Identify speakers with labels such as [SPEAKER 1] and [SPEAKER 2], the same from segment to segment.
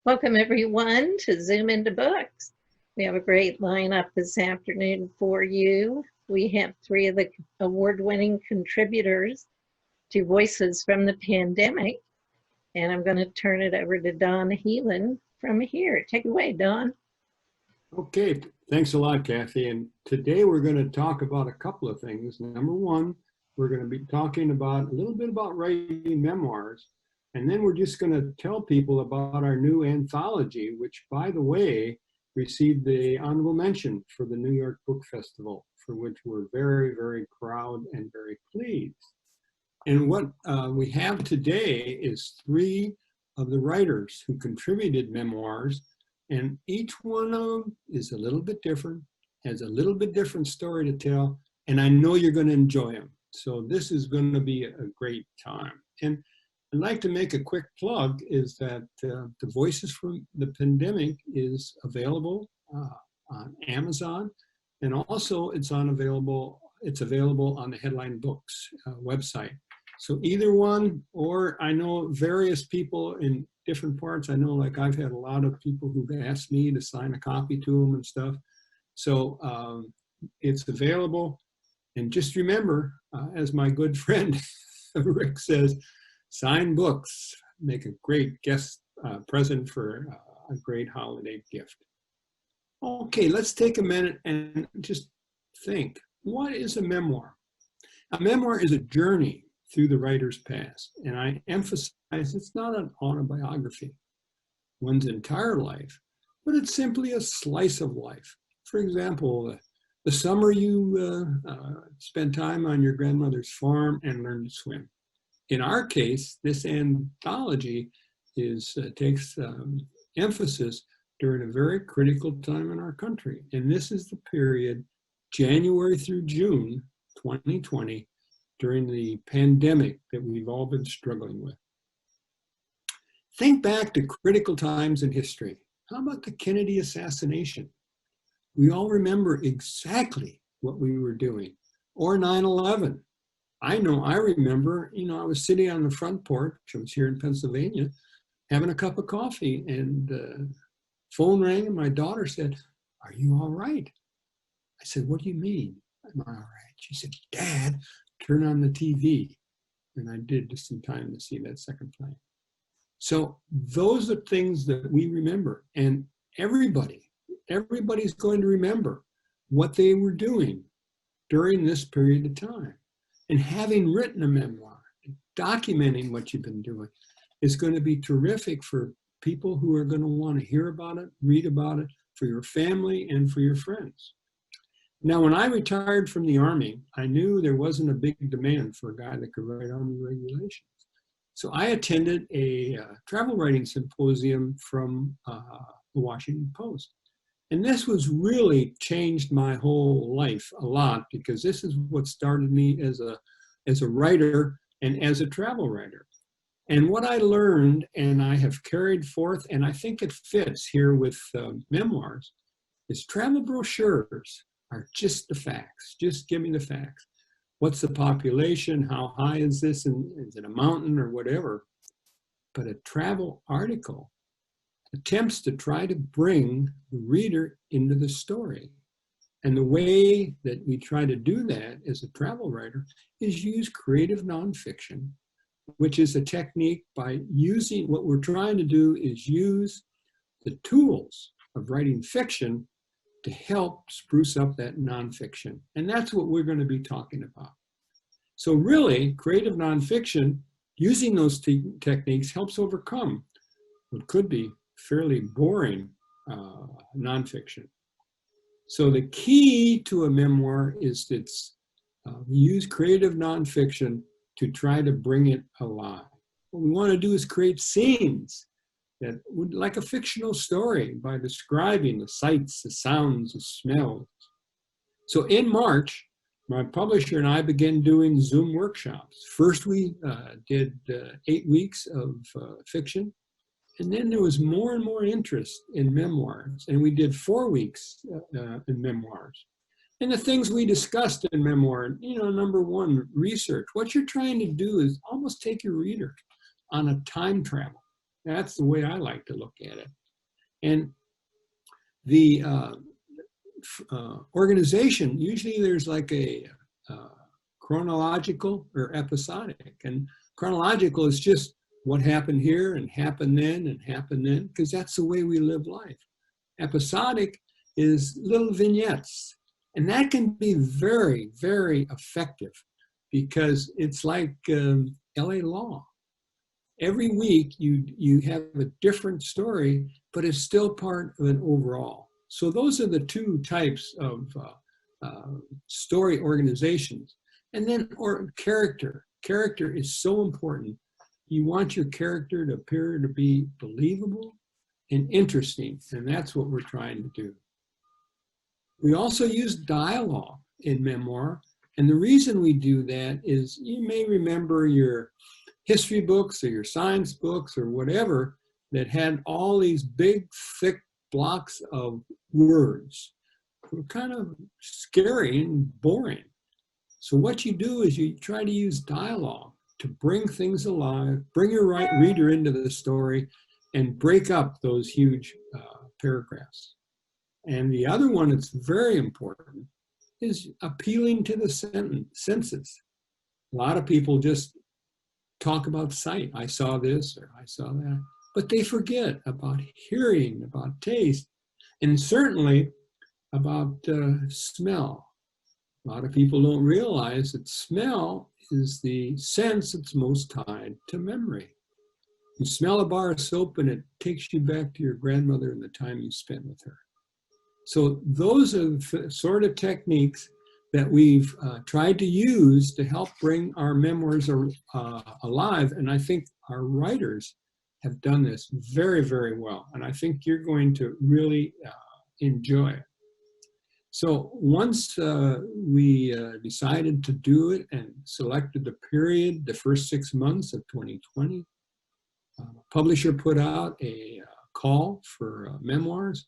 [SPEAKER 1] Welcome everyone to Zoom into Books. We have a great lineup this afternoon for you. We have three of the award-winning contributors to Voices from the Pandemic, and I'm going to turn it over to Don Helin from here. Take it away, Don.
[SPEAKER 2] Okay, thanks a lot, Kathy. And today we're going to talk about a couple of things. Number one, we're going to be talking about a little bit about writing memoirs. And then we're just going to tell people about our new anthology, which, by the way, received the honorable mention for the New York Book Festival, for which we're very, very proud and very pleased. And what we have today is three of the writers who contributed memoirs, and each one of them is a little bit different, has a little bit different story to tell, and I know you're going to enjoy them. So this is going to be a great time. And I'd like to make a quick plug is that the Voices from the Pandemic is available on Amazon, and also it's available on the Headline Books website. So either one, or I know various people in different parts. I know, like, I've had a lot of people who've asked me to sign a copy to them and stuff. So it's available. And just remember, as my good friend Rick says, sign books make a great guest present for a great holiday gift. Okay, let's take a minute and just think, what is a memoir? A memoir is a journey through the writer's past, and I emphasize it's not an autobiography, one's entire life, but it's simply a slice of life. For example, the summer you spent time on your grandmother's farm and learned to swim. In our case, this anthology takes emphasis during a very critical time in our country. And this is the period, January through June 2020, during the pandemic that we've all been struggling with. Think back to critical times in history. How about the Kennedy assassination? We all remember exactly what we were doing. Or 9/11. I know I remember, I was sitting on the front porch, I was here in Pennsylvania, having a cup of coffee, and the phone rang and my daughter said, "Are you all right?" I said, "What do you mean, am I all right?" She said, "Dad, turn on the TV." And I did, just in time to see that second plane. So those are things that we remember, and everybody's going to remember what they were doing during this period of time. And having written a memoir, documenting what you've been doing, is going to be terrific for people who are going to want to hear about it, read about it, for your family and for your friends. Now, when I retired from the Army, I knew there wasn't a big demand for a guy that could write Army regulations. So I attended a travel writing symposium from the Washington Post. And this was really changed my whole life a lot, because this is what started me as a writer and as a travel writer. And what I learned, and I have carried forth, and I think it fits here with memoirs, is travel brochures are just the facts. Just give me the facts. What's the population? How high is this? And is it a mountain or whatever? But a travel article attempts to try to bring the reader into the story. And the way that we try to do that as a travel writer is use creative nonfiction, which is a technique by using, what we're trying to do is use the tools of writing fiction to help spruce up that nonfiction. And that's what we're going to be talking about. So really, creative nonfiction, using those techniques, helps overcome what could be fairly boring nonfiction. So the key to a memoir is that we use creative nonfiction to try to bring it alive. What we want to do is create scenes that would, like a fictional story, by describing the sights, the sounds, the smells. So in March, my publisher and I began doing Zoom workshops. First, we did 8 weeks of fiction. And then there was more and more interest in memoirs. And we did 4 weeks in memoirs. And the things we discussed in memoir, number one, research. What you're trying to do is almost take your reader on a time travel. That's the way I like to look at it. And the organization, usually there's like a chronological or episodic. And chronological is just what happened here and happened then and happened then, because that's the way we live life. Episodic is little vignettes. And that can be very, very effective because it's like LA Law. Every week you have a different story, but it's still part of an overall. So those are the two types of story organizations. And then character. Character is so important. You want your character to appear to be believable and interesting, and that's what we're trying to do. We also use dialogue in memoir, and the reason we do that is you may remember your history books or your science books or whatever that had all these big, thick blocks of words. They're kind of scary and boring. So what you do is you try to use dialogue to bring things alive, bring your reader into the story, and break up those huge paragraphs. And the other one that's very important is appealing to the senses. A lot of people just talk about sight. I saw this or I saw that. But they forget about hearing, about taste, and certainly about smell. A lot of people don't realize that smell is the sense that's most tied to memory. You smell a bar of soap and it takes you back to your grandmother and the time you spent with her. So those are the sort of techniques that we've tried to use to help bring our memoirs alive. And I think our writers have done this very, very well. And I think you're going to really enjoy it. So once we decided to do it and selected the period, the first 6 months of 2020, publisher put out a call for memoirs,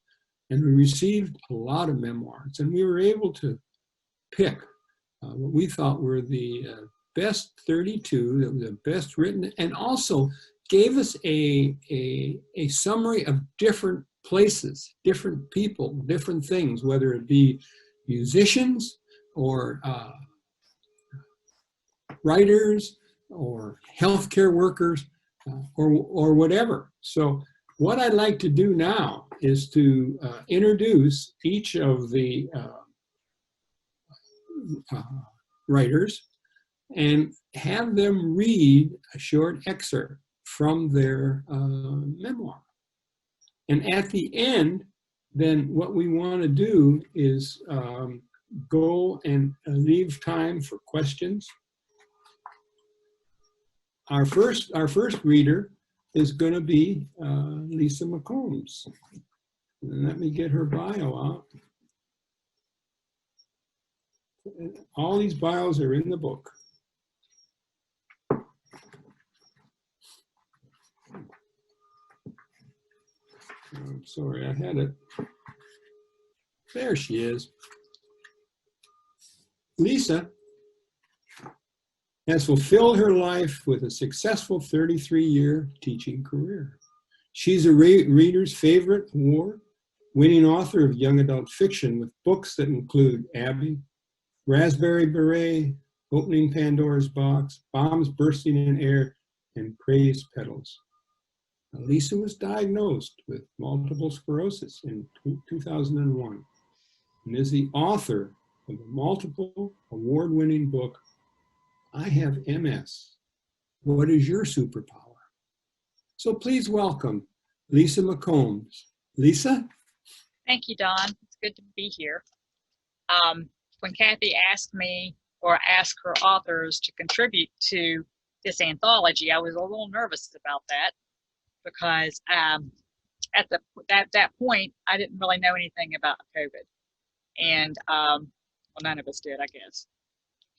[SPEAKER 2] and we received a lot of memoirs. And we were able to pick what we thought were the best 32, that were the best written, and also gave us a summary of different places, different people, different things, whether it be musicians or writers or healthcare workers or whatever. So what I'd like to do now is to introduce each of the writers and have them read a short excerpt from their memoir. And at the end, then what we want to do is go and leave time for questions. Our first reader is going to be Lisa McCombs. And let me get her bio out. All these bios are in the book. I'm sorry, I had it. There she is. Lisa has fulfilled her life with a successful 33-year teaching career. She's a reader's favorite award-winning author of young adult fiction with books that include Abby, Raspberry Beret, Opening Pandora's Box, Bombs Bursting in Air, and Praise Petals. Lisa was diagnosed with multiple sclerosis in 2001 and is the author of the multiple award-winning book, I Have MS. What is your superpower? So please welcome Lisa McCombs. Lisa?
[SPEAKER 3] Thank you, Don. It's good to be here. When Kathy asked me or asked her authors to contribute to this anthology, I was a little nervous about that because at that point, I didn't really know anything about COVID. And well, none of us did, I guess.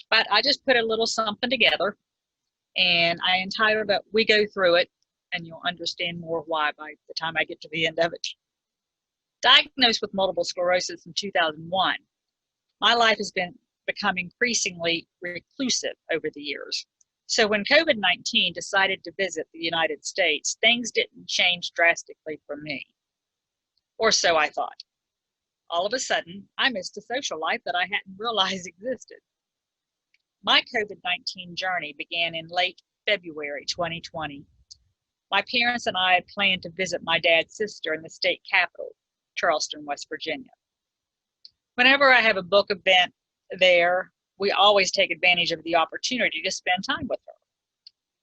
[SPEAKER 3] But I just put a little something together and I entitled it, We Go Through It, and you'll understand more why by the time I get to the end of it. Diagnosed with multiple sclerosis in 2001, my life has become increasingly reclusive over the years. So when COVID-19 decided to visit the United States, things didn't change drastically for me. Or so I thought. All of a sudden, I missed a social life that I hadn't realized existed. My COVID-19 journey began in late February 2020. My parents and I had planned to visit my dad's sister in the state capital, Charleston, West Virginia. Whenever I have a book event there, we always take advantage of the opportunity to spend time with her.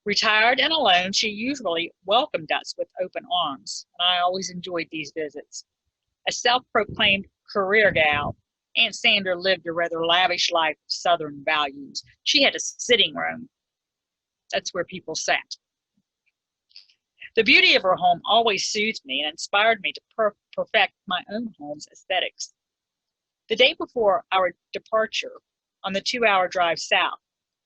[SPEAKER 3] Retired and alone, she usually welcomed us with open arms, and I always enjoyed these visits. A self-proclaimed career gal, Aunt Sandra lived a rather lavish life of Southern values. She had a sitting room. That's where people sat. The beauty of her home always soothed me and inspired me to perfect my own home's aesthetics. The day before our departure, on the 2-hour drive south,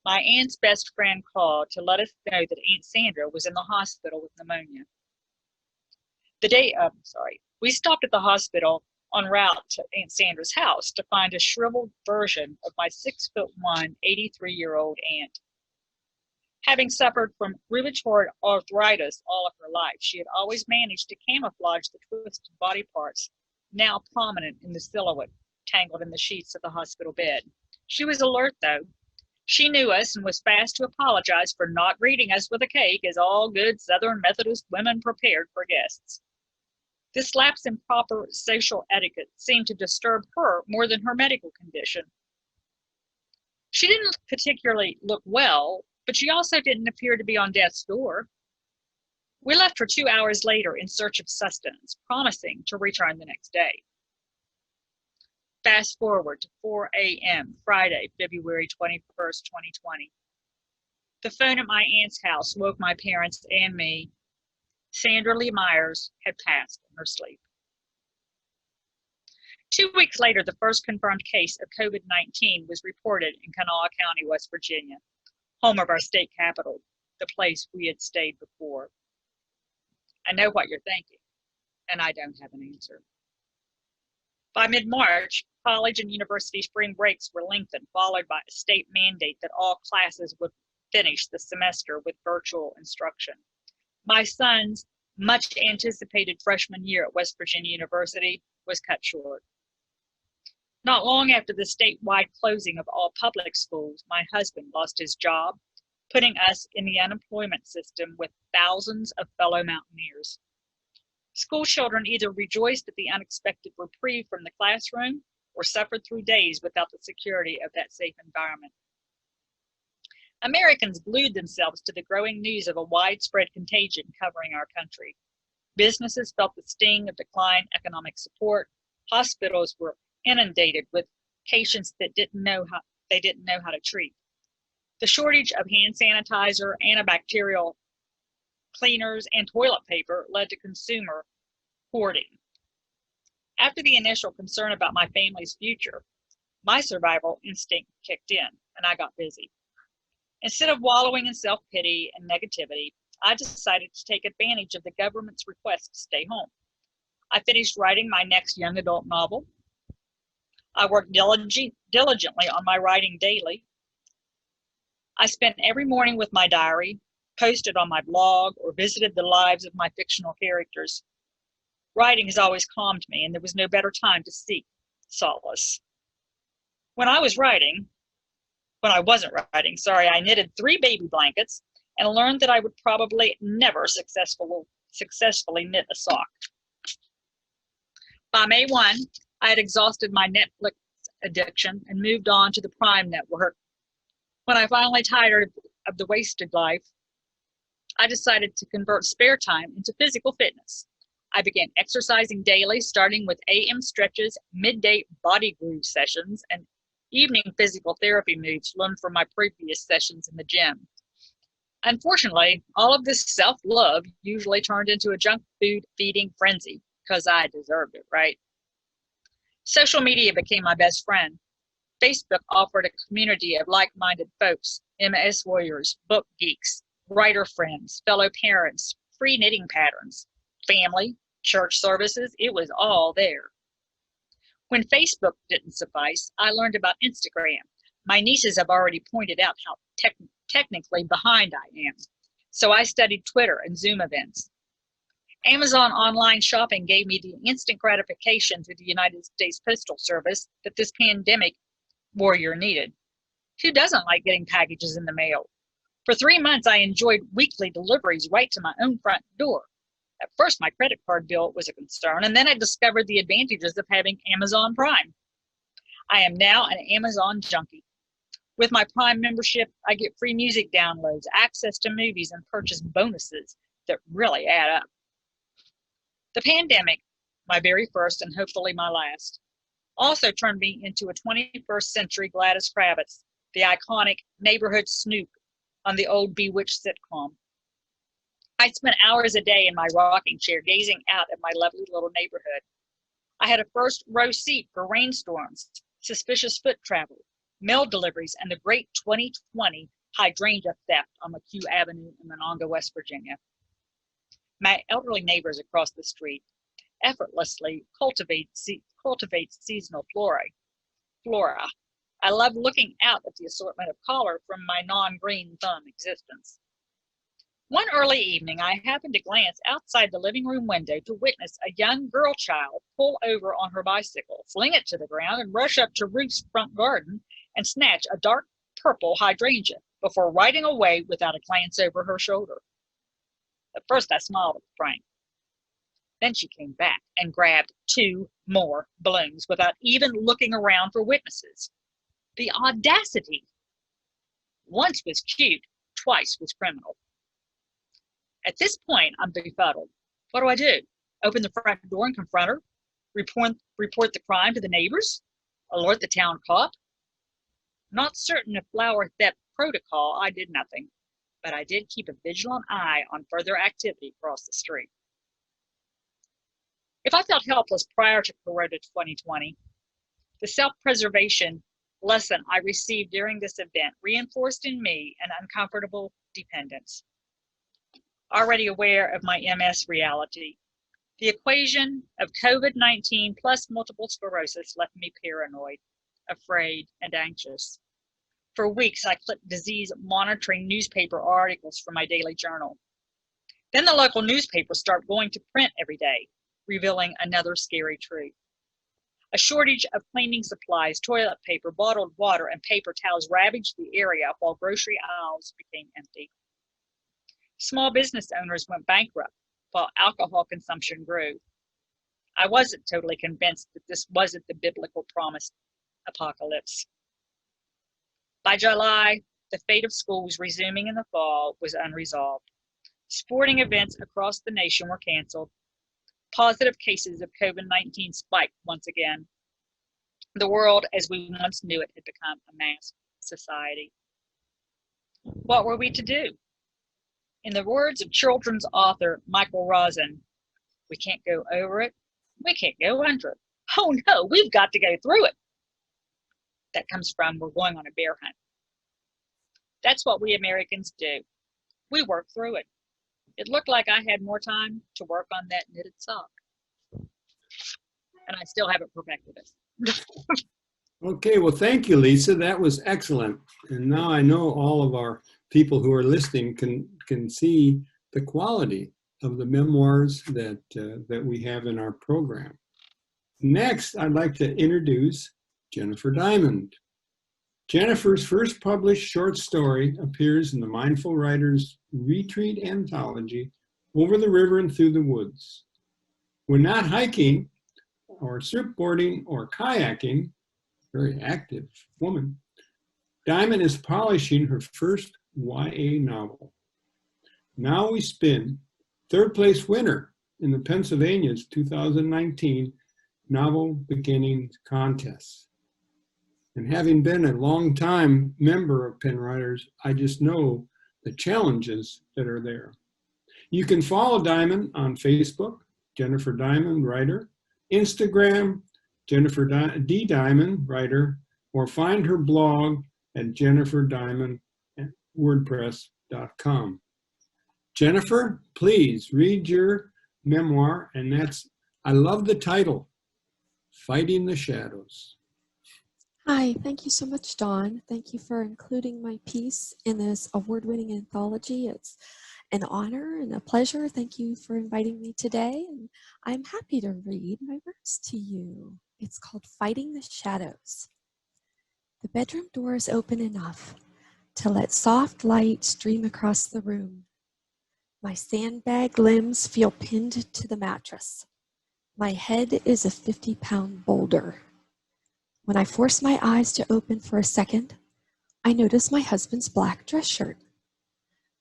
[SPEAKER 3] my aunt's best friend called to let us know that Aunt Sandra was in the hospital with pneumonia. We stopped at the hospital en route to Aunt Sandra's house to find a shriveled version of my 6'1", 83-year-old aunt. Having suffered from rheumatoid arthritis all of her life, she had always managed to camouflage the twisted body parts, now prominent in the silhouette, tangled in the sheets of the hospital bed. She was alert, though. She knew us and was fast to apologize for not greeting us with a cake, as all good Southern Methodist women prepared for guests. This lapse in proper social etiquette seemed to disturb her more than her medical condition. She didn't particularly look well, but she also didn't appear to be on death's door. We left her 2 hours later in search of sustenance, promising to return the next day. Fast forward to 4 a.m., Friday, February 21st, 2020. The phone at my aunt's house woke my parents and me. Sandra Lee Myers had passed in her sleep. 2 weeks later, the first confirmed case of COVID-19 was reported in Kanawha County, West Virginia, home of our state capital, the place we had stayed before. I know what you're thinking, and I don't have an answer. By mid-March, college and university spring breaks were lengthened, followed by a state mandate that all classes would finish the semester with virtual instruction. My son's much anticipated freshman year at West Virginia University was cut short. Not long after the statewide closing of all public schools, my husband lost his job, putting us in the unemployment system with thousands of fellow mountaineers. School children either rejoiced at the unexpected reprieve from the classroom or suffered through days without the security of that safe environment. Americans glued themselves to the growing news of a widespread contagion covering our country. Businesses felt the sting of declined economic support. Hospitals were inundated with patients that didn't know how to treat. The shortage of hand sanitizer, antibacterial cleaners, and toilet paper led to consumer hoarding. After the initial concern about my family's future, my survival instinct kicked in, and I got busy. Instead of wallowing in self-pity and negativity, I decided to take advantage of the government's request to stay home. I finished writing my next young adult novel. I worked diligently on my writing daily. I spent every morning with my diary, posted on my blog, or visited the lives of my fictional characters. Writing has always calmed me, and there was no better time to seek solace. When I wasn't writing, I knitted 3 baby blankets and learned that I would probably never successfully knit a sock. By May 1, I had exhausted my Netflix addiction and moved on to the Prime network. When I finally tired of the wasted life, I decided to convert spare time into physical fitness. I began exercising daily, starting with AM stretches, midday body groove sessions, and evening physical therapy moves learned from my previous sessions in the gym. Unfortunately, all of this self-love usually turned into a junk food feeding frenzy because I deserved it, right? Social media became my best friend. Facebook offered a community of like-minded folks, MS warriors, book geeks, writer friends, fellow parents, free knitting patterns, family, church services. It was all there. When Facebook didn't suffice, I learned about Instagram. My nieces have already pointed out how Technically behind I am. So I studied Twitter and Zoom events. Amazon online shopping gave me the instant gratification through the United States Postal Service that this pandemic warrior needed. Who doesn't like getting packages in the mail? For 3 months, I enjoyed weekly deliveries right to my own front door. At first, my credit card bill was a concern, and then I discovered the advantages of having Amazon Prime. I am now an Amazon junkie. With my Prime membership, I get free music downloads, access to movies, and purchase bonuses that really add up. The pandemic, my very first and hopefully my last, also turned me into a 21st century Gladys Kravitz, the iconic neighborhood snoop on the old Bewitched sitcom. I spent hours a day in my rocking chair gazing out at my lovely little neighborhood. I had a first row seat for rainstorms, suspicious foot travel, mail deliveries, and the great 2020 hydrangea theft on McHugh Avenue in Monongah, West Virginia. My elderly neighbors across the street effortlessly cultivate seasonal flora. I love looking out at the assortment of color from my non-green thumb existence. One early evening, I happened to glance outside the living room window to witness a young girl child pull over on her bicycle, fling it to the ground, and rush up to Ruth's front garden and snatch a dark purple hydrangea before riding away without a glance over her shoulder. At first, I smiled at Frank. Then she came back and grabbed 2 more balloons without even looking around for witnesses. The audacity! Once was cute, twice was criminal. At this point, I'm befuddled. What do? Open the front door and confront her? Report the crime to the neighbors? Alert the town cop? Not certain of flower theft protocol, I did nothing, but I did keep a vigilant eye on further activity across the street. If I felt helpless prior to Corona 2020, the self-preservation lesson I received during this event reinforced in me an uncomfortable dependence. Already aware of my MS reality, the equation of COVID-19 plus multiple sclerosis left me paranoid, afraid, and anxious. For weeks, I clipped disease monitoring newspaper articles from my daily journal. Then the local newspapers start going to print every day, revealing another scary truth. A shortage of cleaning supplies, toilet paper, bottled water, and paper towels ravaged the area while grocery aisles became empty. Small business owners went bankrupt while alcohol consumption grew. I wasn't totally convinced that this wasn't the biblical promised apocalypse. By July, the fate of schools resuming in the fall was unresolved. Sporting events across the nation were canceled. Positive cases of COVID-19 spiked once again. The world as we once knew it had become a masked society. What were we to do? In the words of children's author Michael Rosen, we can't go over it, we can't go under it. Oh no, we've got to go through it. That comes from we're going on a bear hunt. That's what we Americans do. We work through it. It looked like I had more time to work on that knitted sock. And I still haven't perfected it.
[SPEAKER 2] Okay, well, thank you, Lisa. That was excellent. And now I know all of our people who are listening can see the quality of the memoirs that we have in our program. Next, I'd like to introduce Jennifer Diamond. Jennifer's first published short story appears in the Mindful Writers Retreat Anthology, Over the River and Through the Woods. When not hiking or surfboarding or kayaking, very active woman, Diamond is polishing her first YA novel. Now We Spin, third place winner in the Pennsylvania's 2019 Novel Beginnings Contest. And having been a long-time member of Penn Writers, I just know the challenges that are there. You can follow Diamond on Facebook, Jennifer Diamond Writer, Instagram, Jennifer D. Diamond Writer, or find her blog at jenniferdiamond@wordpress.com. Jennifer, please read your memoir, and I love the title, Fighting the Shadows.
[SPEAKER 4] Hi, thank you so much, Dawn. Thank you for including my piece in this award-winning anthology. It's an honor and a pleasure. Thank you for inviting me today, and I'm happy to read my verse to you. It's called Fighting the Shadows. The bedroom door is open enough to let soft light stream across the room. My sandbag limbs feel pinned to the mattress. My head is a 50-pound boulder. When I force my eyes to open for a second, I notice my husband's black dress shirt.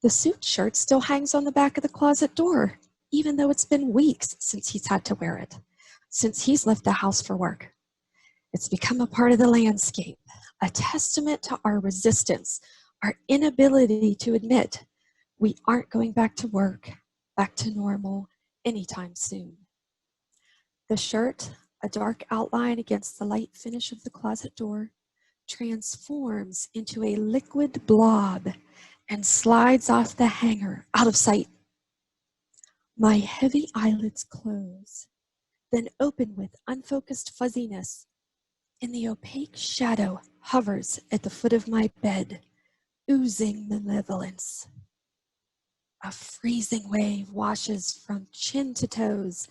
[SPEAKER 4] The suit shirt still hangs on the back of the closet door, even though it's been weeks since he's had to wear it, since he's left the house for work. It's become a part of the landscape, a testament to our resistance, our inability to admit we aren't going back to work, back to normal, anytime soon. The shirt, a dark outline against the light finish of the closet door, transforms into a liquid blob and slides off the hanger out of sight. My heavy eyelids close, then open with unfocused fuzziness, and the opaque shadow hovers at the foot of my bed, oozing malevolence. A freezing wave washes from chin to toes,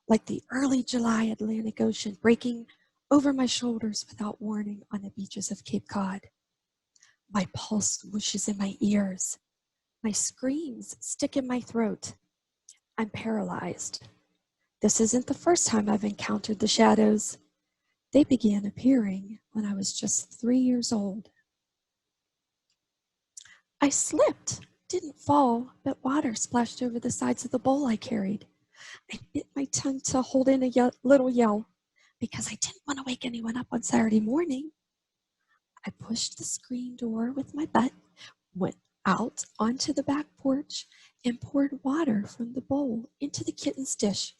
[SPEAKER 4] like the early July Atlantic Ocean breaking over my shoulders without warning on the beaches of Cape Cod. My pulse whooshes in my ears. My screams stick in my throat. I'm paralyzed. This isn't the first time I've encountered the shadows. They began appearing when I was just 3 years old. I slipped, didn't fall, but water splashed over the sides of the bowl I carried. I bit my tongue to hold in a little yell because I didn't want to wake anyone up on Saturday morning. I pushed the screen door with my butt, went out onto the back porch, and poured water from the bowl into the kitten's dish.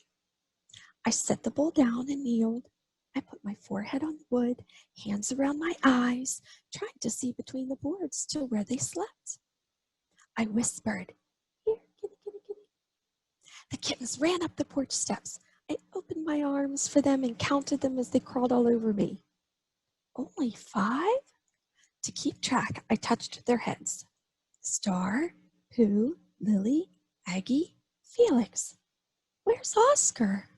[SPEAKER 4] I set the bowl down and kneeled. I put my forehead on the wood, hands around my eyes, trying to see between the boards to where they slept. I whispered, "Here, kitty, kitty, kitty." The kittens ran up the porch steps. I opened my arms for them and counted them as they crawled all over me. Only 5? To keep track, I touched their heads. Star, Pooh, Lily, Aggie, Felix. Where's Oscar?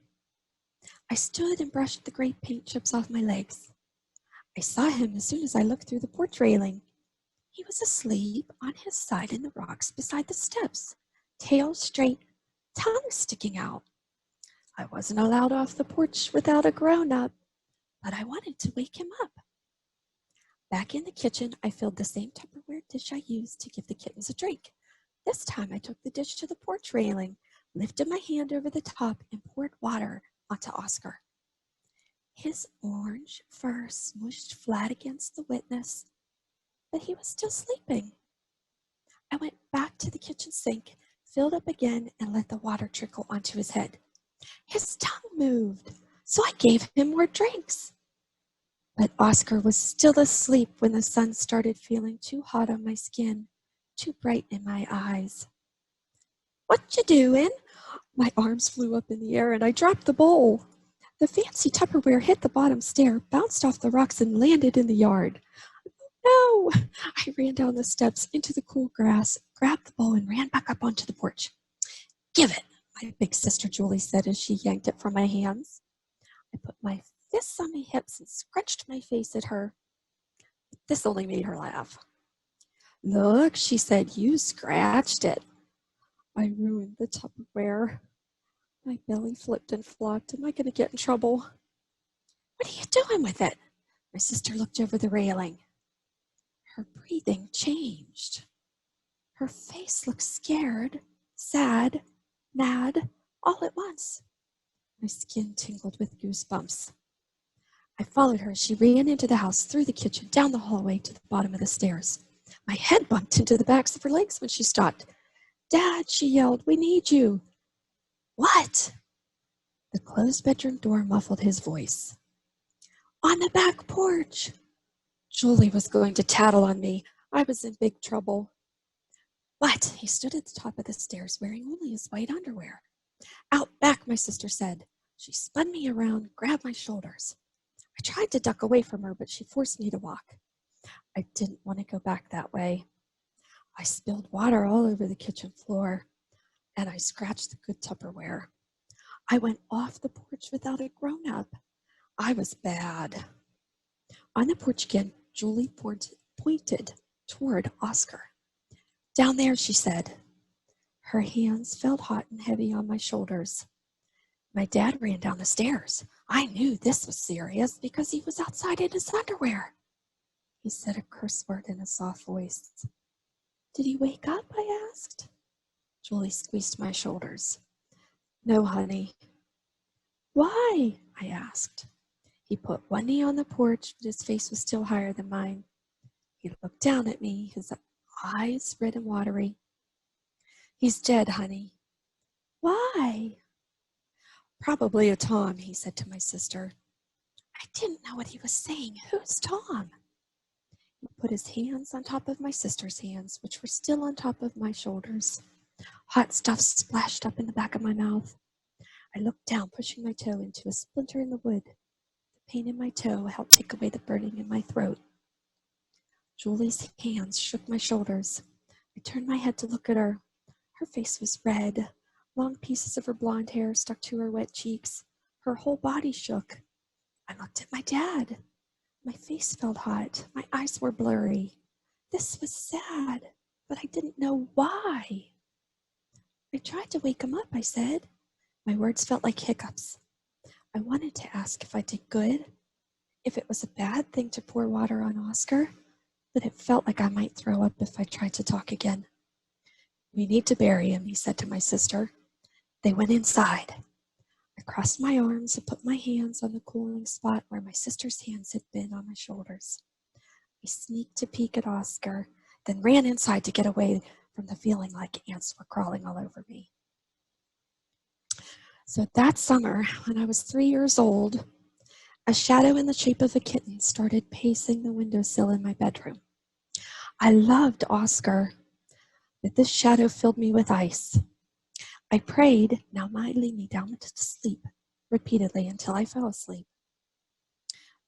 [SPEAKER 4] I stood and brushed the gray paint chips off my legs. I saw him as soon as I looked through the porch railing. He was asleep on his side in the rocks beside the steps, tail straight, tongue sticking out. I wasn't allowed off the porch without a grown-up, but I wanted to wake him up. Back in the kitchen, I filled the same Tupperware dish I used to give the kittens a drink. This time I took the dish to the porch railing, lifted my hand over the top, and poured water onto Oscar. His orange fur smooshed flat against the wetness, but he was still sleeping. I went back to the kitchen sink, filled up again, and let the water trickle onto his head. His tongue moved, so I gave him more drinks. But Oscar was still asleep when the sun started feeling too hot on my skin, too bright in my eyes. "What you doing?" My arms flew up in the air and I dropped the bowl. The fancy Tupperware hit the bottom stair, bounced off the rocks, and landed in the yard. "No!" I ran down the steps into the cool grass, grabbed the bowl, and ran back up onto the porch. "Give it," my big sister Julie said as she yanked it from my hands. I put my fists on my hips and scrunched my face at her. This only made her laugh. "Look," she said, "you scratched it." I ruined the Tupperware. My belly flipped and flopped. Am I going to get in trouble? "What are you doing with it?" My sister looked over the railing. Her breathing changed. Her face looked scared, sad, mad, all at once. My skin tingled with goosebumps. I followed her as she ran into the house, through the kitchen, down the hallway to the bottom of the stairs. My head bumped into the backs of her legs when she stopped. "Dad," she yelled, "we need you." "What?" The closed bedroom door muffled his voice. "On the back porch." Julie was going to tattle on me. I was in big trouble. "What?" He stood at the top of the stairs, wearing only his white underwear. "Out back," my sister said. She spun me around, grabbed my shoulders. I tried to duck away from her, but she forced me to walk. I didn't want to go back that way. I spilled water all over the kitchen floor, and I scratched the good Tupperware. I went off the porch without a grown-up. I was bad. On the porch again, Julie pointed toward Oscar. Down there, she said. Her hands felt hot and heavy on my shoulders. My dad ran down the stairs. I knew this was serious because he was outside in his underwear. He said a curse word in a soft voice. Did he wake up? I asked. Julie squeezed my shoulders. No, honey. Why? I asked. He put one knee on the porch, but his face was still higher than mine. He looked down at me, his eyes red and watery. He's dead, honey. Why? Probably a Tom, he said to my sister. I didn't know what he was saying. Who's Tom? He put his hands on top of my sister's hands, which were still on top of my shoulders. Hot stuff splashed up in the back of my mouth. I looked down, pushing my toe into a splinter in the wood. The pain in my toe helped take away the burning in my throat. Julie's hands shook my shoulders. I turned my head to look at her. Her face was red. Long pieces of her blonde hair stuck to her wet cheeks. Her whole body shook. I looked at my dad. My face felt hot. My eyes were blurry. This was sad, but I didn't know why. I tried to wake him up, I said. My words felt like hiccups. I wanted to ask if I did good, if it was a bad thing to pour water on Oscar, but it felt like I might throw up if I tried to talk again. We need to bury him, he said to my sister. They went inside. I crossed my arms and put my hands on the cooling spot where my sister's hands had been on my shoulders. I sneaked a peek at Oscar, then ran inside to get away from the feeling like ants were crawling all over me. So that summer, when I was 3 years old, a shadow in the shape of a kitten started pacing the windowsill in my bedroom. I loved Oscar, but this shadow filled me with ice. I prayed, now mildly me down to sleep, repeatedly until I fell asleep.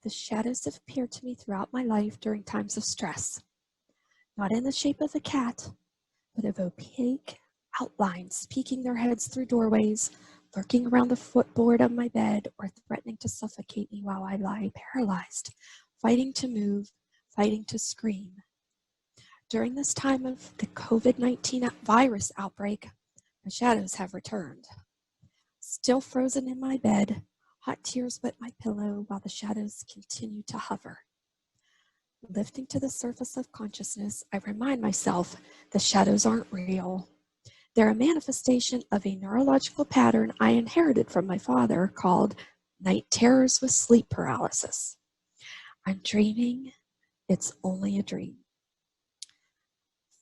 [SPEAKER 4] The shadows have appeared to me throughout my life during times of stress, not in the shape of a cat, but of opaque outlines peeking their heads through doorways, lurking around the footboard of my bed, or threatening to suffocate me while I lie paralyzed, fighting to move, fighting to scream. During this time of the COVID-19 virus outbreak, the shadows have returned. Still frozen in my bed, hot tears wet my pillow while the shadows continue to hover. Lifting to the surface of consciousness, I remind myself the shadows aren't real. They're a manifestation of a neurological pattern I inherited from my father called night terrors with sleep paralysis. I'm dreaming. It's only a dream.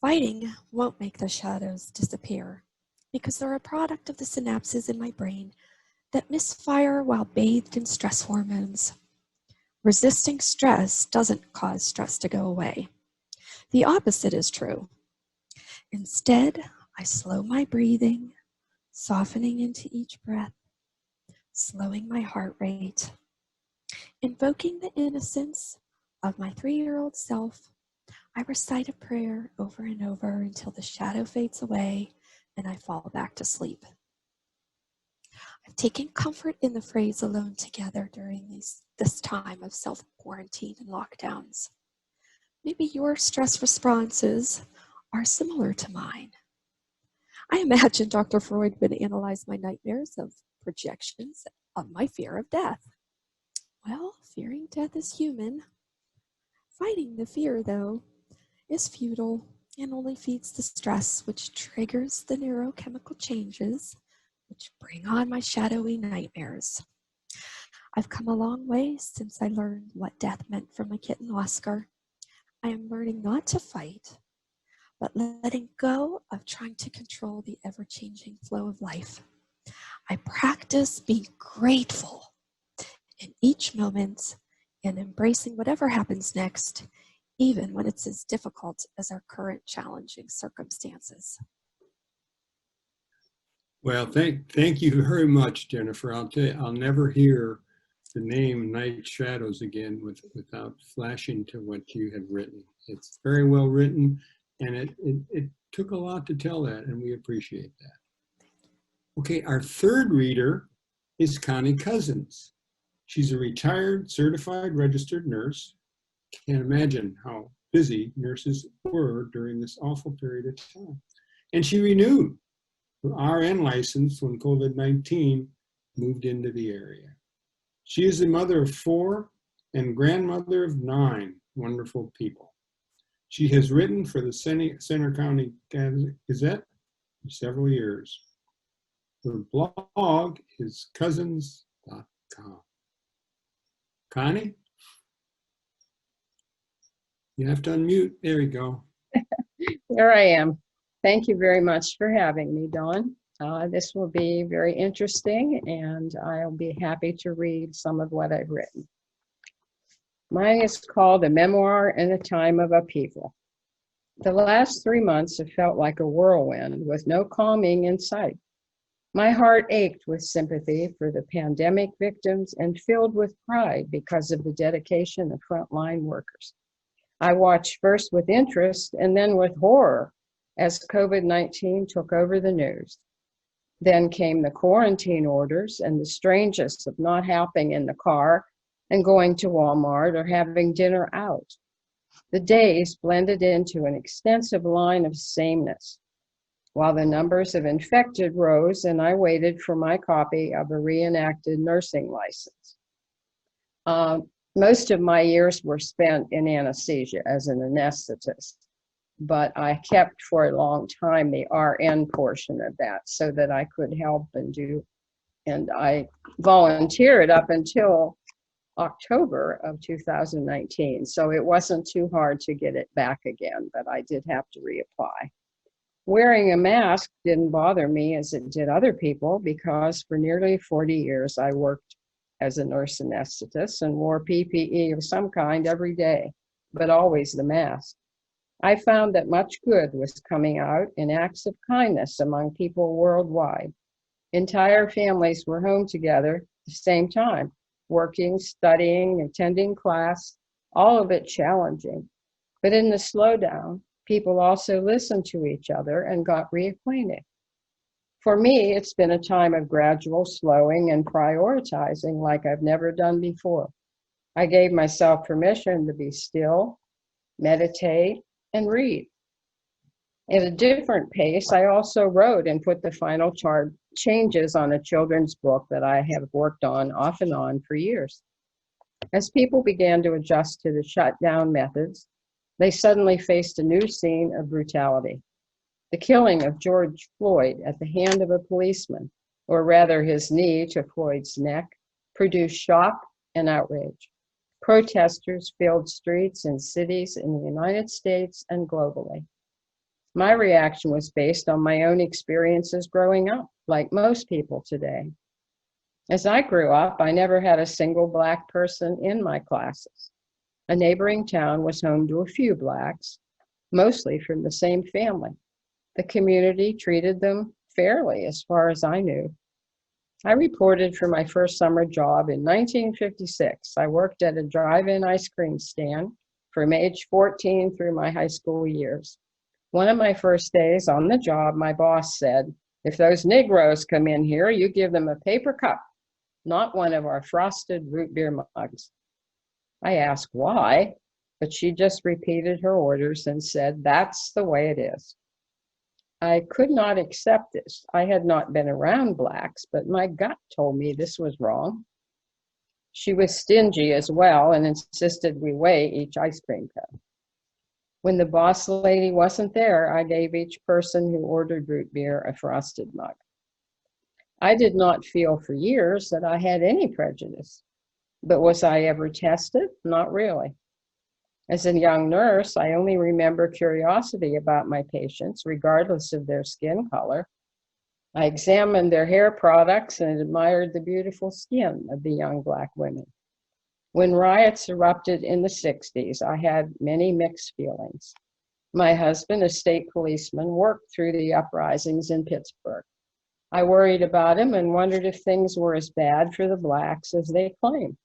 [SPEAKER 4] Fighting won't make the shadows disappear because they're a product of the synapses in my brain that misfire while bathed in stress hormones. Resisting stress doesn't cause stress to go away. The opposite is true. Instead, I slow my breathing, softening into each breath, slowing my heart rate, invoking the innocence of my 3-year-old self. I recite a prayer over and over until the shadow fades away and I fall back to sleep. I've taken comfort in the phrase alone together during this time of self-quarantine and lockdowns. Maybe your stress responses are similar to mine. I imagine Dr. Freud would analyze my nightmares of projections of my fear of death. Well, fearing death is human. Fighting the fear, though, is futile and only feeds the stress, which triggers the neurochemical changes which bring on my shadowy nightmares. I've come a long way since I learned what death meant for my kitten Oscar. I am learning not to fight, but letting go of trying to control the ever-changing flow of life. I practice being grateful in each moment and embracing whatever happens next, even when it's as difficult as our current challenging circumstances.
[SPEAKER 2] Well, thank you very much, Jennifer. I'll tell you, I'll never hear the name Night Shadows again without flashing to what you have written. It's very well written, and it took a lot to tell that, and we appreciate that. Okay, our third reader is Connie Cousins. She's a retired certified registered nurse. Can't imagine how busy nurses were during this awful period of time. And she renewed her RN license when COVID-19 moved into the area. She is the mother of 4 and grandmother of 9 wonderful people. She has written for the Center County Gazette for several years. Her blog is cousins.com. Connie? You have to unmute. There we go.
[SPEAKER 5] There I am. Thank you very much for having me, Dawn. This will be very interesting, and I'll be happy to read some of what I've written. Mine is called A Memoir in a Time of Upheaval. The last 3 months have felt like a whirlwind with no calming in sight. My heart ached with sympathy for the pandemic victims and filled with pride because of the dedication of frontline workers. I watched first with interest and then with horror as COVID-19 took over the news. Then came the quarantine orders and the strangeness of not hopping in the car and going to Walmart or having dinner out. The days blended into an extensive line of sameness, while the numbers of infected rose and I waited for my copy of a reenacted nursing license. Most of my years were spent in anesthesia as an anesthetist, but I kept for a long time the RN portion of that so that I could help and do, and I volunteered up until October of 2019. So it wasn't too hard to get it back again, but I did have to reapply. Wearing a mask didn't bother me as it did other people because for nearly 40 years I worked as a nurse anesthetist and wore PPE of some kind every day, but always the mask. I found that much good was coming out in acts of kindness among people worldwide. Entire families were home together at the same time, working, studying, attending class, all of it challenging. But in the slowdown, people also listened to each other and got reacquainted. For me, it's been a time of gradual slowing and prioritizing like I've never done before. I gave myself permission to be still, meditate, and read. At a different pace, I also wrote and put the final changes on a children's book that I have worked on off and on for years. As people began to adjust to the shutdown methods, they suddenly faced a new scene of brutality. The killing of George Floyd at the hand of a policeman, or rather his knee to Floyd's neck, produced shock and outrage. Protesters filled streets in cities in the United States and globally. My reaction was based on my own experiences growing up, like most people today. As I grew up, I never had a single Black person in my classes. A neighboring town was home to a few Blacks, mostly from the same family. The community treated them fairly as far as I knew. I reported for my first summer job in 1956. I worked at a drive-in ice cream stand from age 14 through my high school years. One of my first days on the job, my boss said, "If those Negroes come in here, you give them a paper cup, not one of our frosted root beer mugs." I asked why, but she just repeated her orders and said, "That's the way it is." I could not accept this. I had not been around Blacks, but my gut told me this was wrong. She was stingy as well and insisted we weigh each ice cream cone. When the boss lady wasn't there, I gave each person who ordered root beer a frosted mug. I did not feel for years that I had any prejudice, but was I ever tested? Not really. As a young nurse, I only remember curiosity about my patients, regardless of their skin color. I examined their hair products and admired the beautiful skin of the young Black women. When riots erupted in the 60s, I had many mixed feelings. My husband, a state policeman, worked through the uprisings in Pittsburgh. I worried about him and wondered if things were as bad for the Blacks as they claimed.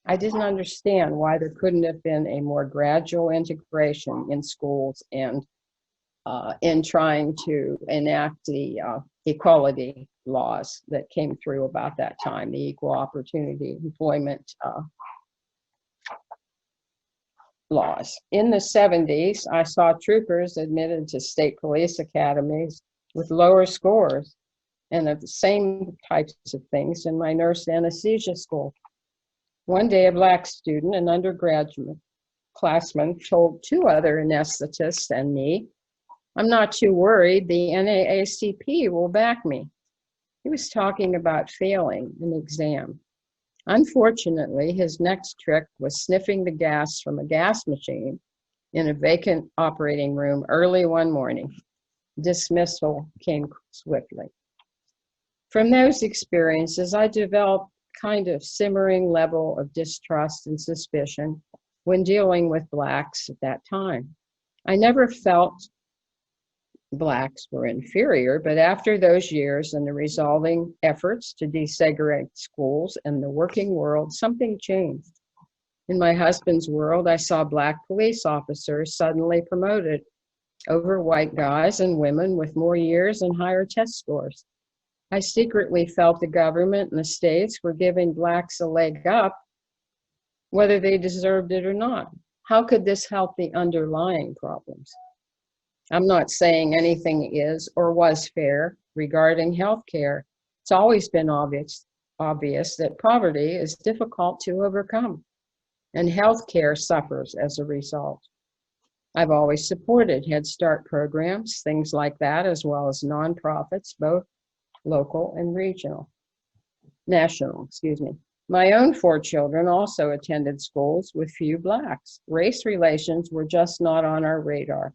[SPEAKER 5] I didn't understand why there couldn't have been a more gradual integration in schools and in trying to enact the equality laws that came through about that time, the equal opportunity employment laws. In the 70s, I saw troopers admitted to state police academies with lower scores and of the same types of things in my nurse anesthesia school. One day, a Black student, an undergraduate classman, told 2 other anesthetists and me, "I'm not too worried, the NAACP will back me." He was talking about failing an exam. Unfortunately, his next trick was sniffing the gas from a gas machine in a vacant operating room early one morning. Dismissal came swiftly. From those experiences, I developed kind of simmering level of distrust and suspicion when dealing with Blacks at that time. I never felt Blacks were inferior, but after those years and the resulting efforts to desegregate schools and the working world, something changed. In my husband's world, I saw Black police officers suddenly promoted over white guys and women with more years and higher test scores. I secretly felt the government and the states were giving Blacks a leg up, whether they deserved it or not. How could this help the underlying problems? I'm not saying anything is or was fair regarding healthcare. It's always been obvious that poverty is difficult to overcome, and healthcare suffers as a result. I've always supported Head Start programs, things like that, as well as nonprofits, both local and national. My own 4 children also attended schools with few Blacks. Race relations were just not on our radar.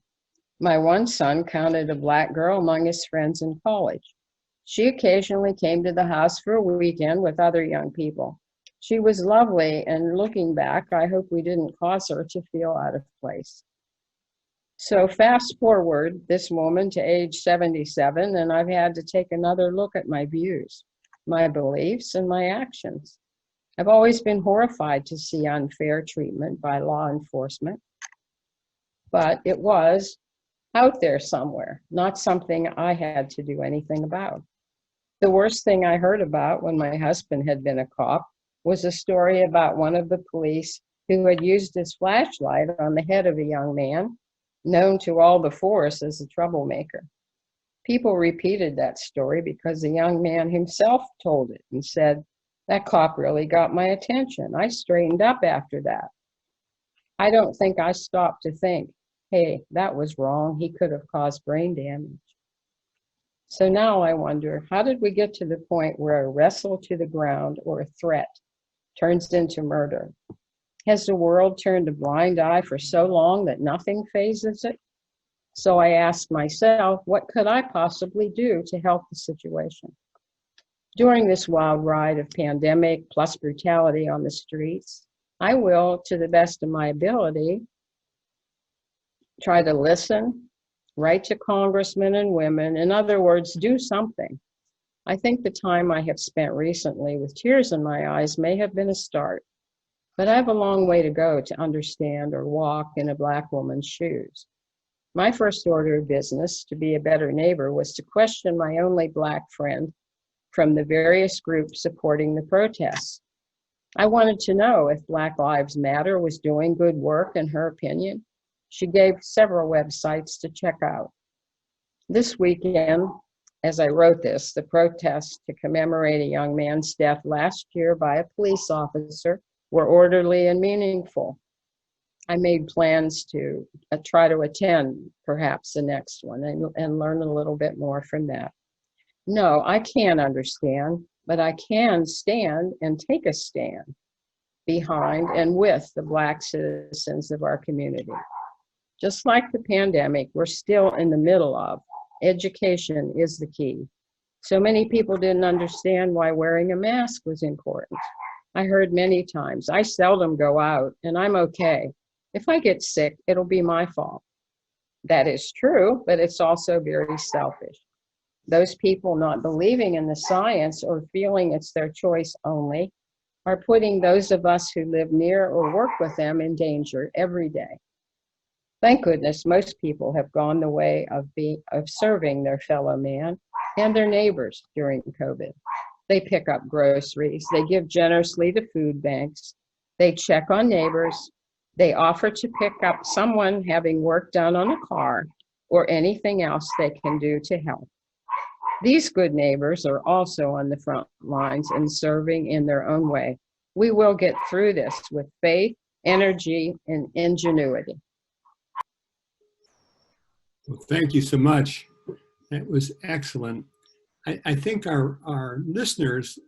[SPEAKER 5] My one son counted a Black girl among his friends in college. She occasionally came to the house for a weekend with other young people. She was lovely, and looking back, I hope we didn't cause her to feel out of place. So fast forward this woman to age 77, and I've had to take another look at my views, my beliefs, and my actions. I've always been horrified to see unfair treatment by law enforcement, but it was out there somewhere, not something I had to do anything about. The worst thing I heard about when my husband had been a cop was a story about one of the police who had used his flashlight on the head of a young man known to all the force as a troublemaker. People repeated that story because the young man himself told it and said, "That cop really got my attention. I straightened up after that." I don't think I stopped to think, hey, that was wrong. He could have caused brain damage. So now I wonder, how did we get to the point where a wrestle to the ground or a threat turns into murder? Has the world turned a blind eye for so long that nothing phases it? So I asked myself, what could I possibly do to help the situation? During this wild ride of pandemic plus brutality on the streets, I will, to the best of my ability, try to listen, write to congressmen and women. In other words, do something. I think the time I have spent recently with tears in my eyes may have been a start, but I have a long way to go to understand or walk in a Black woman's shoes. My first order of business to be a better neighbor was to question my only Black friend from the various groups supporting the protests. I wanted to know if Black Lives Matter was doing good work in her opinion. She gave several websites to check out. This weekend, as I wrote this, the protests to commemorate a young man's death last year by a police officer were orderly and meaningful. I made plans to try to attend perhaps the next one and learn a little bit more from that. No, I can't understand, but I can stand and take a stand behind and with the Black citizens of our community. Just like the pandemic, we're still in the middle of. Education is the key. So many people didn't understand why wearing a mask was important. I heard many times, I seldom go out and I'm okay. If I get sick, it'll be my fault. That is true, but it's also very selfish. Those people not believing in the science or feeling it's their choice only are putting those of us who live near or work with them in danger every day. Thank goodness most people have gone the way of serving their fellow man and their neighbors during COVID. They pick up groceries, they give generously to food banks, they check on neighbors, they offer to pick up someone having work done on a car or anything else they can do to help. These good neighbors are also on the front lines and serving in their own way. We will get through this with faith, energy, and ingenuity.
[SPEAKER 2] Well, thank you so much. That was excellent. I think our listeners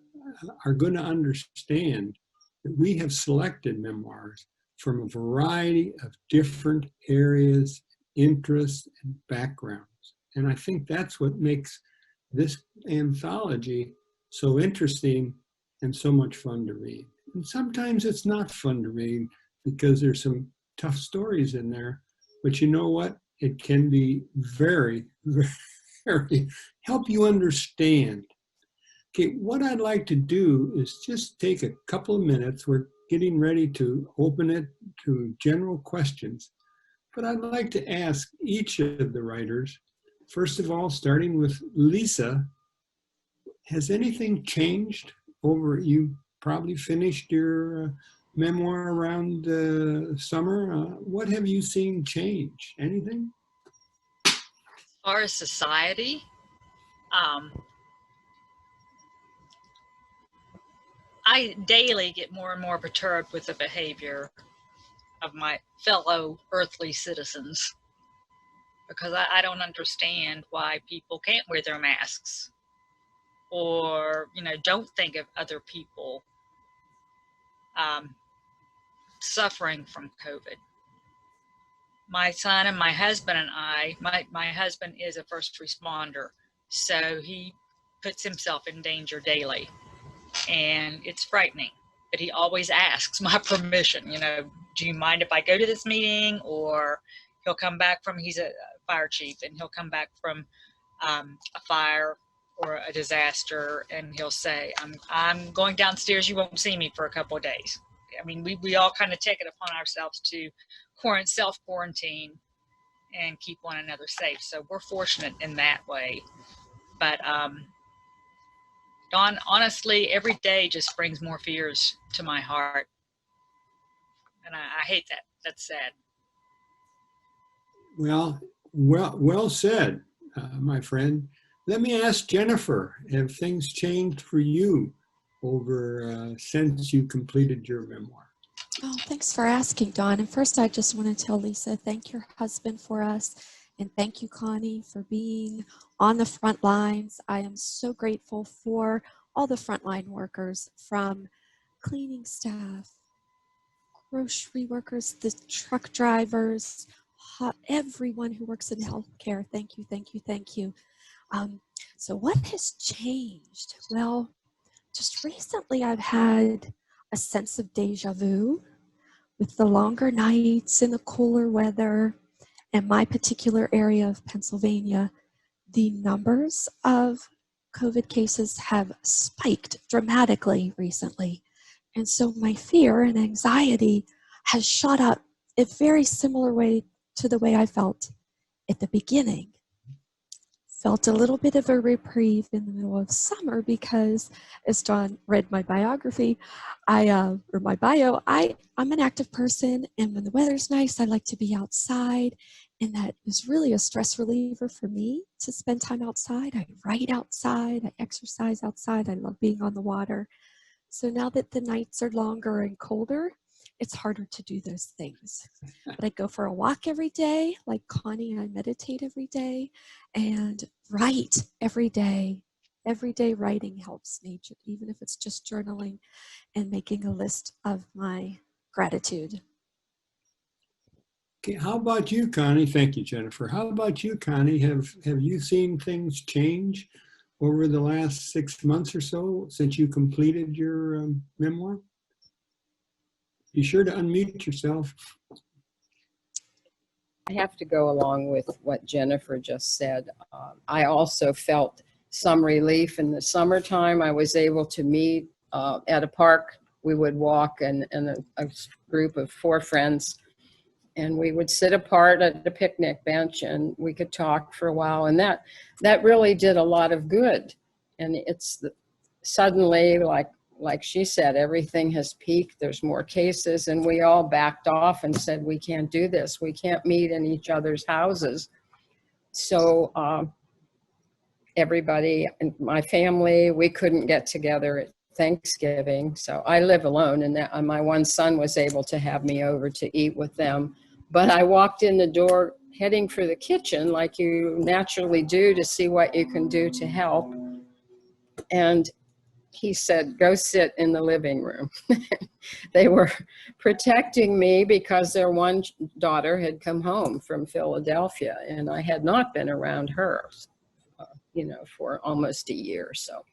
[SPEAKER 2] are going to understand that we have selected memoirs from a variety of different areas, interests, and backgrounds. And I think that's what makes this anthology so interesting and so much fun to read. And sometimes it's not fun to read because there's some tough stories in there, but you know what? It can be very, very help you understand. Okay, what I'd like to do is just take a couple of minutes. We're getting ready to open it to general questions, but I'd like to ask each of the writers, first of all, starting with Lisa, has anything changed over, you probably finished your memoir around summer. What have you seen change? Anything?
[SPEAKER 3] As far as society, I daily get more and more perturbed with the behavior of my fellow earthly citizens, because I don't understand why people can't wear their masks or, don't think of other people suffering from COVID. My son and my husband and I, my husband is a first responder, so he puts himself in danger daily, and it's frightening. But he always asks my permission, do you mind if I go to this meeting? Or he'll come back from, he's a fire chief, and he'll come back from a fire or a disaster, and he'll say, I'm going downstairs, you won't see me for a couple of days. I mean, we all kind of take it upon ourselves to self-quarantine and keep one another safe. So we're fortunate in that way. But Dawn, honestly, every day just brings more fears to my heart. And I hate that. That's sad.
[SPEAKER 2] Well said, my friend. Let me ask Jennifer, have things changed for you over since you completed your memoir?
[SPEAKER 4] Oh, thanks for asking, Dawn. And first, I just want to tell Lisa, thank your husband for us. And thank you, Connie, for being on the front lines. I am so grateful for all the frontline workers, from cleaning staff, grocery workers, the truck drivers, everyone who works in healthcare. Thank you, thank you, thank you. So what has changed? Well, just recently I've had a sense of deja vu with the longer nights and the cooler weather. In my particular area of Pennsylvania, the numbers of COVID cases have spiked dramatically recently. And so my fear and anxiety has shot up a very similar way to the way I felt at the beginning. Felt a little bit of a reprieve in the middle of summer because, as Dawn read my biography, or my bio, I'm an active person, and when the weather's nice, I like to be outside, and that is really a stress reliever for me to spend time outside. I write outside, I exercise outside, I love being on the water. So now that the nights are longer and colder, it's harder to do those things. But I go for a walk every day, like Connie, I meditate every day, and write every day. Every day writing helps me, even if it's just journaling and making a list of my gratitude.
[SPEAKER 2] Okay, how about you, Connie? Thank you, Jennifer. How about you, Connie? Have you seen things change over the last 6 months or so since you completed your memoir? Be sure to unmute yourself.
[SPEAKER 5] I have to go along with what Jennifer just said. I also felt some relief in the summertime. I was able to meet at a park we would walk and a group of 4 friends, and we would sit apart at the picnic bench and we could talk for a while. And that really did a lot of good. And it's suddenly, like she said, everything has peaked. There's more cases, and we all backed off and said, we can't do this. We can't meet in each other's houses. So everybody in my family, we couldn't get together at Thanksgiving. So I live alone, and my one son was able to have me over to eat with them. But I walked in the door heading for the kitchen like you naturally do to see what you can do to help. And he said, go sit in the living room. They were protecting me because their one daughter had come home from Philadelphia, and I had not been around her, for almost a year. So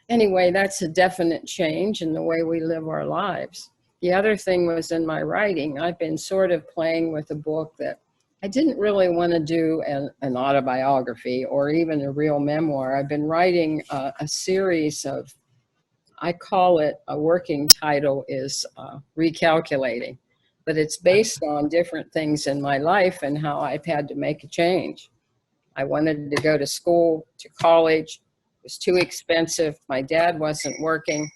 [SPEAKER 5] anyway, that's a definite change in the way we live our lives. The other thing was in my writing. I've been sort of playing with a book that I didn't really want to do an autobiography or even a real memoir. I've been writing a series of, I call it, a working title is Recalculating, but it's based on different things in my life and how I've had to make a change. I wanted to go to school, to college. It was too expensive. My dad wasn't working.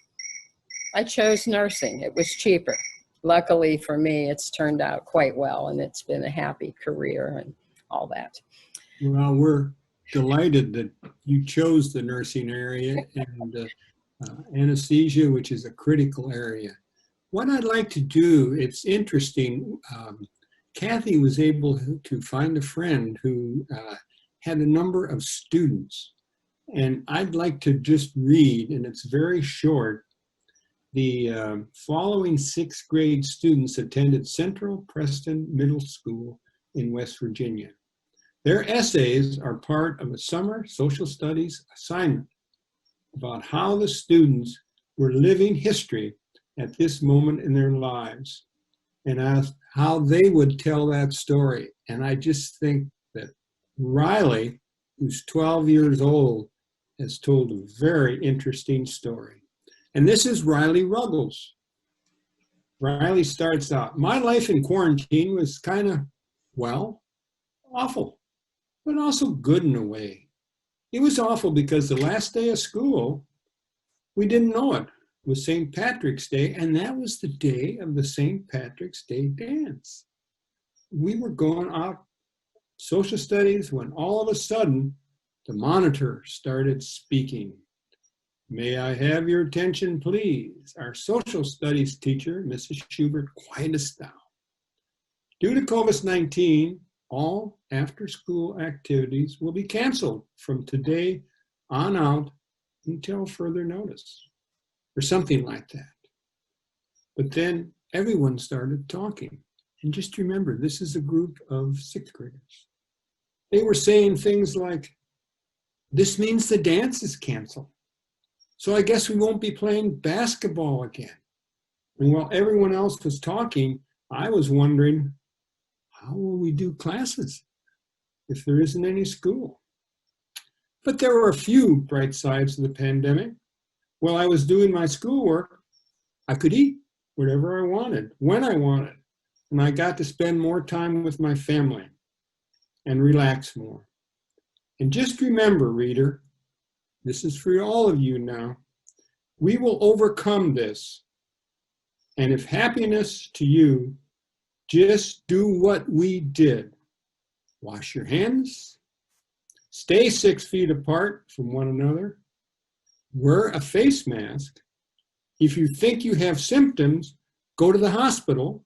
[SPEAKER 5] I chose nursing. It was cheaper. Luckily for me, it's turned out quite well, and it's been a happy career and all that.
[SPEAKER 2] Well, we're delighted that you chose the nursing area and anesthesia, which is a critical area. What I'd like to do, it's interesting, Kathy was able to find a friend who had a number of students. And I'd like to just read, and it's very short. The following 6th grade students attended Central Preston Middle School in West Virginia. Their essays are part of a summer social studies assignment about how the students were living history at this moment in their lives and how they would tell that story. And I just think that Riley, who's 12 years old, has told a very interesting story. And this is Riley Ruggles. Riley starts out, my life in quarantine was kind of, well, awful, but also good in a way. It was awful because the last day of school, we didn't know it, was St. Patrick's Day, and that was the day of the St. Patrick's Day dance. We were going out social studies when all of a sudden the monitor started speaking. May I have your attention, please? Our social studies teacher, Mrs. Schubert, quiet us down. Due to COVID-19, all after-school activities will be canceled from today on out until further notice, or something like that. But then everyone started talking. And just remember, this is a group of 6th graders. They were saying things like, this means the dance is canceled. So I guess we won't be playing basketball again. And while everyone else was talking, I was wondering, how will we do classes if there isn't any school? But there were a few bright sides of the pandemic. While I was doing my schoolwork, I could eat whatever I wanted, when I wanted, and I got to spend more time with my family and relax more. And just remember, reader, this is for all of you now, we will overcome this. And if happiness to you, just do what we did. Wash your hands, stay 6 feet apart from one another, wear a face mask. If you think you have symptoms, go to the hospital.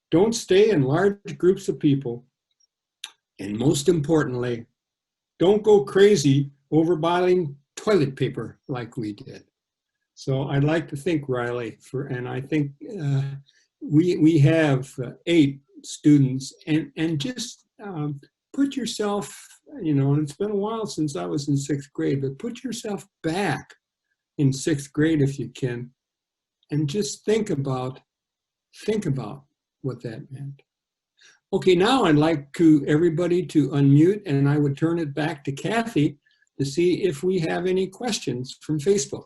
[SPEAKER 2] Don't stay in large groups of people. And most importantly, don't go crazy over buying toilet paper like we did. So I'd like to thank Riley and I think we have 8 students, and just put yourself, and it's been a while since I was in 6th grade, but put yourself back in 6th grade if you can, and just think about what that meant. Okay, now I'd like everybody to unmute, and I would turn it back to Kathy to see if we have any questions from Facebook.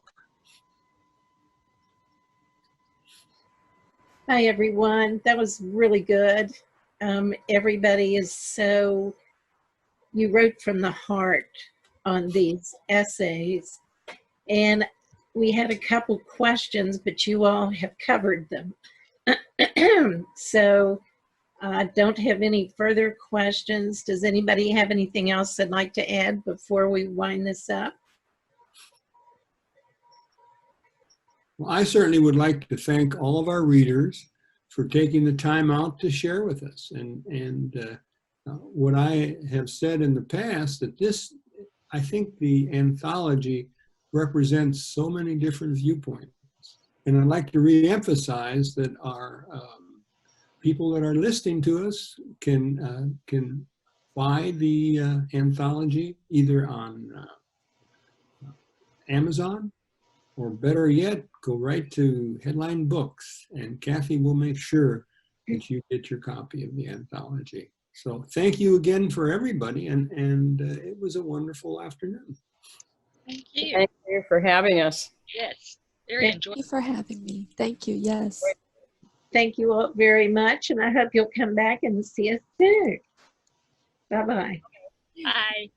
[SPEAKER 1] Hi, everyone. That was really good. Everybody is so, you wrote from the heart on these essays. And we had a couple questions, but you all have covered them. So I don't have any further questions. Does anybody have anything else they'd like to add before we wind this up?
[SPEAKER 2] Well, I certainly would like to thank all of our readers for taking the time out to share with us. And what I have said in the past, that this, I think the anthology represents so many different viewpoints. And I'd like to re-emphasize that our people that are listening to us can buy the anthology either on Amazon, or better yet, go right to Headline Books, and Kathy will make sure that you get your copy of the anthology. So thank you again for everybody, and it was a wonderful afternoon.
[SPEAKER 3] Thank you.
[SPEAKER 5] Thank you for having us.
[SPEAKER 3] Yes, very
[SPEAKER 1] Thank
[SPEAKER 3] enjoyable.
[SPEAKER 4] Thank you for having me. Thank you. Yes.
[SPEAKER 1] Thank you all very much, and I hope you'll come back and see us soon. Bye-bye.
[SPEAKER 3] Bye.